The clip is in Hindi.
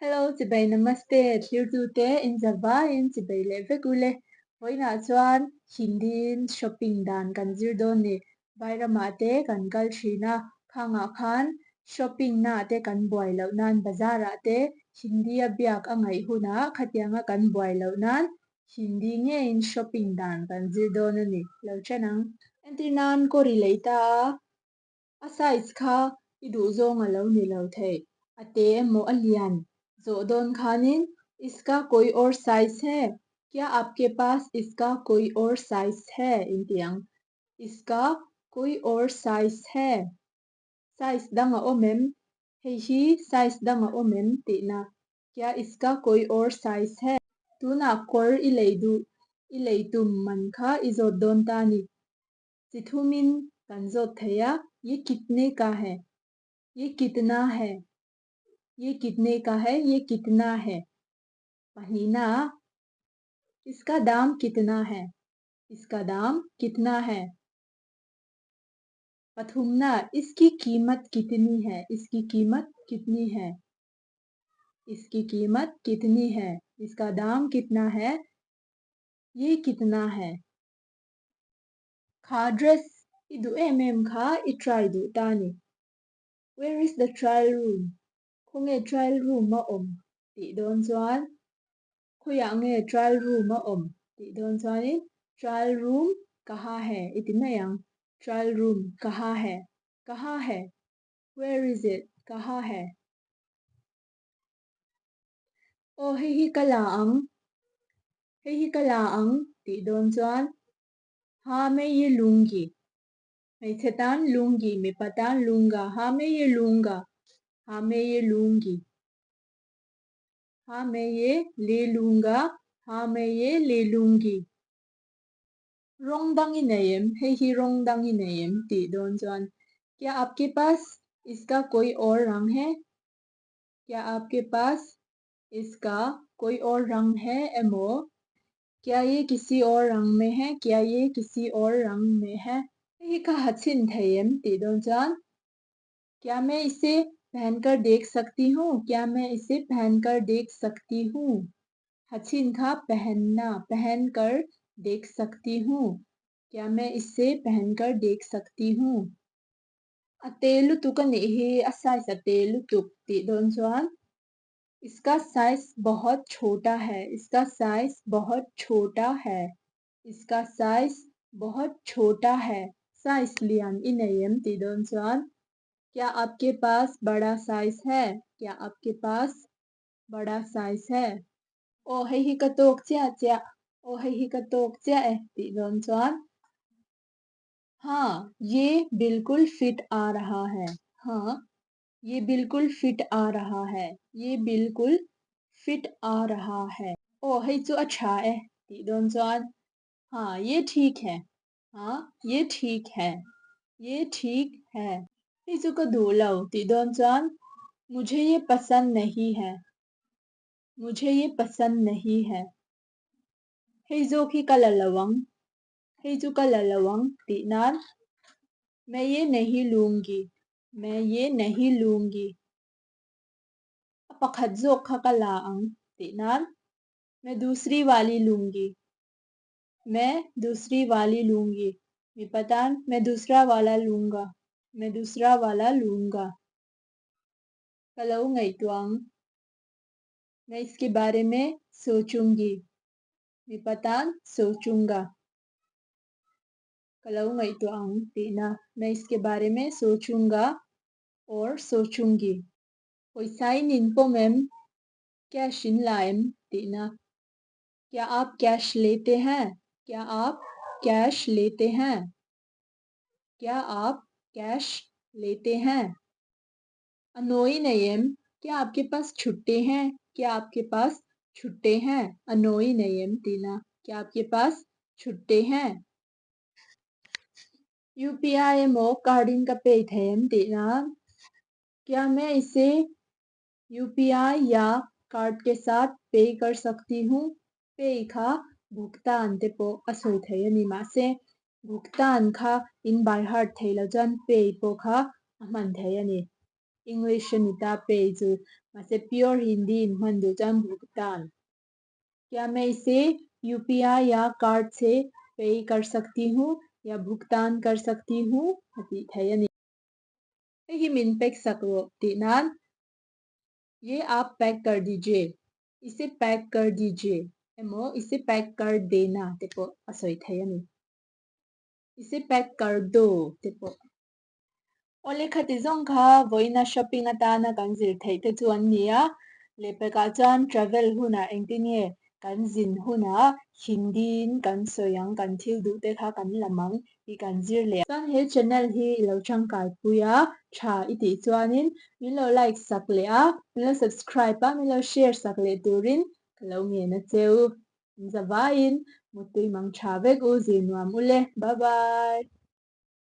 Hello, chị bay namaste. Thiêu tu te in Zavain, chị bay le vekule. Hoi na chuan, Hindin shopping dan kan zir ni. Vaira ma te kan kal china. Khanga khan, shopping na te kan buai lau nan bazara te. Hindi biak angai huna, khatianga kan buai lau nan. Hindi nge in shopping dan kan zir ni. Lau chanang. Entinan ko relate a size kha idu zonga lau ni lau the. Ate mo alian. जोदोन खानिन इसका कोई और साइज है क्या आपके पास इसका कोई और साइज है इंतियांग इसका कोई और साइज है साइज दंगा ओमेम हे ही साइज दंगा ओमेम तीना क्या इसका कोई और साइज है तू ना कोर इलेदु मन खा इजोदोन तानी जिथुमिन कंजो थया ये कितने का है ये कितना है ये कितने का है ये कितना है पहीना इसका दाम कितना है इसका दाम कितना है पथुमना इसकी कीमत कितनी है इसकी कीमत कितनी है इसकी कीमत कितनी है इसका दाम कितना है ये कितना है खा ड्रेस इदु एमएम खा इट्राई दु तानी where is the trial room खोंगे trial room ma om ti don chuan खोया nge trial room ma om ti don chuan trial room कहाँ है इतिमयंग trial room कहाँ है where is it कहाँ है ओ हे ही कलांग ती दोन chuan हाँ मैं ये लूंगी मैं छतान लूंगी मैं पतान लूंगा हाँ मैं ये लूंगा हाँ मैं ये लूंगी हाँ मैं ये ले लूंगा हाँ मैं ये ले लूंगी रोंगदांगी नयम हे ही रोंगदांगी नयम ती दोन chuan क्या आपके पास इसका कोई और रंग है क्या आपके पास इसका कोई और रंग है एमो क्या ये किसी और रंग में है क्या ये किसी और रंग में है ये कहा छिन थयम तीदों जान क्या मैं इसे पहनकर देख सकती हूँ क्या मैं इसे पहनकर देख सकती हूँ हचिन का पहनना पहनकर देख सकती हूँ क्या मैं इसे पहनकर देख सकती हूँ अतेलु तुकने ही असाइस अतेलु तुक तीदों जान इसका साइज बहुत छोटा है इसका साइज बहुत छोटा है इसका साइज बहुत छोटा है साइज लियान इनयम तीदोन chuan क्या आपके पास बड़ा साइज है क्या आपके पास बड़ा साइज है ओ हे ही कतोक च्या च्या ओ हे ही कतोक च्या तीदोन chuan हाँ ये बिल्कुल फिट आ रहा है हाँ ये बिल्कुल फिट आ रहा है ये बिल्कुल फिट आ रहा है ओ हे जो अच्छा है तीदोन chuan हाँ ये ठीक है हाँ ये ठीक है ये ठीक है हे जो का धोलाओ तीदोन chuan मुझे ये पसंद नहीं है मुझे ये पसंद नहीं है हे जो की कललवंग हे जो कललवंग तीनान मैं ये नहीं लूंगी मैं ये नहीं लूंगी पखत जो खकलांग तीनान मैं दूसरी वाली लूंगी मैं दूसरी वाली लूंगी विपतान मैं दूसरा वाला लूंगा मैं दूसरा वाला लूंगा कलऊ ngई तुआंग मैं इसके बारे में सोचूंगी विपतान सोचूंगा कलऊ ngई तुआंग तीना मैं इसके बारे में सोचूंगा और सोचूंगी कोई साइन इनपो मैम कैश इन लाइम तीना क्या आप कैश लेते हैं क्या आप कैश लेते हैं क्या आप कैश लेते हैं अनोई नयम क्या आपके पास छुट्टे हैं क्या आपके पास छुट्टे हैं अनोई नयम तीना क्या आपके पास छुट्टे हैं यूपीआई मो कार्डिन का पे थयम तीना क्या मैं इसे यूपीआई या कार्ड के साथ पे कर सकती हूँ पे खा भुगतान ते पो असोई थयनी मासे भुगतान खा इन बाय हार्ट थैला जन पे पो खा अमन थयनी English nita pe chu mase pure Hindi in mandu chan भुगतान क्या मैं इसे UPI या कार्ड से पे कर सकती हूँ या भुगतान कर सकती हूँ hati thayani hi min pek sakro tinan ये आप पैक कर दीजिए इसे पैक कर दीजिए एमो इसे पैक कर देना तेपो असोई thayani इसे पैक कर दो तेपो Ole khati zong kha voina shopping atana kan zir thei te chuan ni a lepeka chuan travel huna engtinge kan zin huna hindin kan soyang kan thil du te kha kan lamang hi kan zir le chuan he channel hi lo tangkai puya tha iti chuanin milo like sak le a milo subscribe a milo share sak le turin kalo nge na cheu zawain mutui mang tha vek u zi nuam ule bye bye